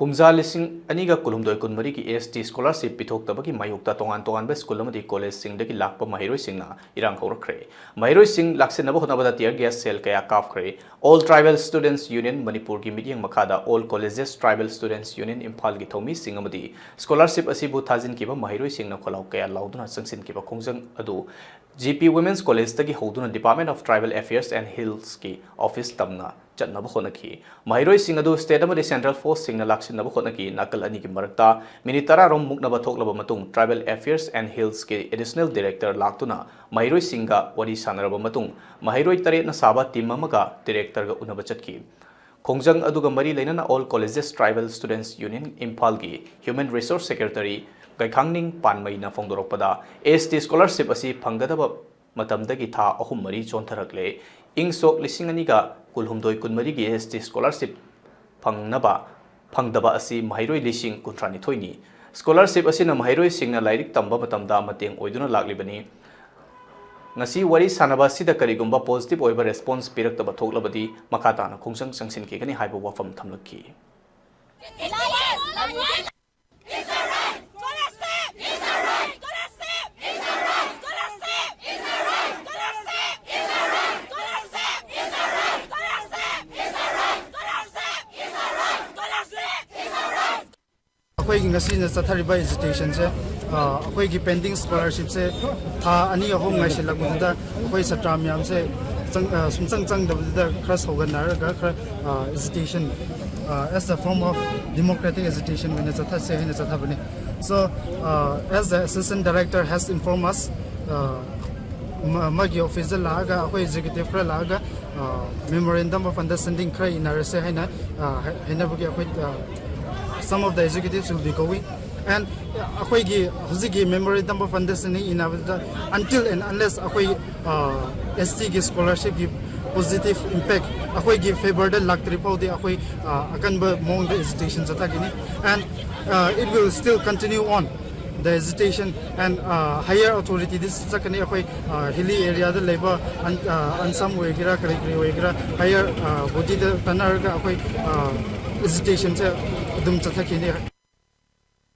Kumza lising aniga kulumdoi kunmari ki AST scholarship pithoktabagi maiyokta tongan school amadi college singdagi lakpa maheiroi singna erang hourakhre. Maheiroi sing laksinaba honabada tear gas cell kaya kafkhre. All Tribal Students Union Manipur ki meeting makada All Colleges Tribal Students Union Imphal gi thomi sing amadi scholarship asibu thajin kiba maheiroi singna kholau kaya lauduna sangsin kiba khongjang adu GP Women's College tagi hoduna Department of Tribal Affairs and Hills ki office tamna chatnaba khonaki maheiroi sing adu state amadi central force singna laksinaba khonaki nakal ani ki marakta minute 10 rom muknaba thoklaba matung Tribal Affairs and Hills ki additional director laktuna maheiroi singa wari sanaraba matung maheiroi tare na saba team amaga director ga unaba chatki khongjang aduga mari leinana All Colleges Tribal Students Union Imphal gi Human Resource Secretary Gaikangning Panmaina Fongdorokpada AST scholarship asi phanggadaba matamdagi tha ahum mari chontharakle ingsok lisinganiga kulhumdoi kunmari gi AST scholarship phangdaba asi maheiroi lising kuntrani thoini scholarship asina maheiroi singna lairik tamba matamda mateng oiduna laklibani ngasi wari sanaba sida karigumba positive oiba response piraktaba thoklabadi makata na khungsang sangsin ke kani haiba wafam thamlakki अखोई ngasi na chathariba hesitation se अखोई की pending scholarship se tha ani ahom ngai se lagunda अखोई satra myam se sumsang chang da cross hogan nar ga hesitation as a form of democratic hesitation when chatha se hin chatha bani so as the assistant director has informed us magi officer laga अखोई executive fra laga memorandum of understanding krai nar se haina haina bugi अखोई some of the executives will be going and akhoi gi huzigi memorandum of understanding in until and unless akhoi ST gi scholarship gi positive impact akhoi gi favor the laktri paudi akhoi akan ba mong the hesitation jata gini and it will still continue on the hesitation and higher authority this sakani akhoi hilly area the labor and some way gira kare gira higher body the tanar ga akhoi hesitation se dum chathaki ne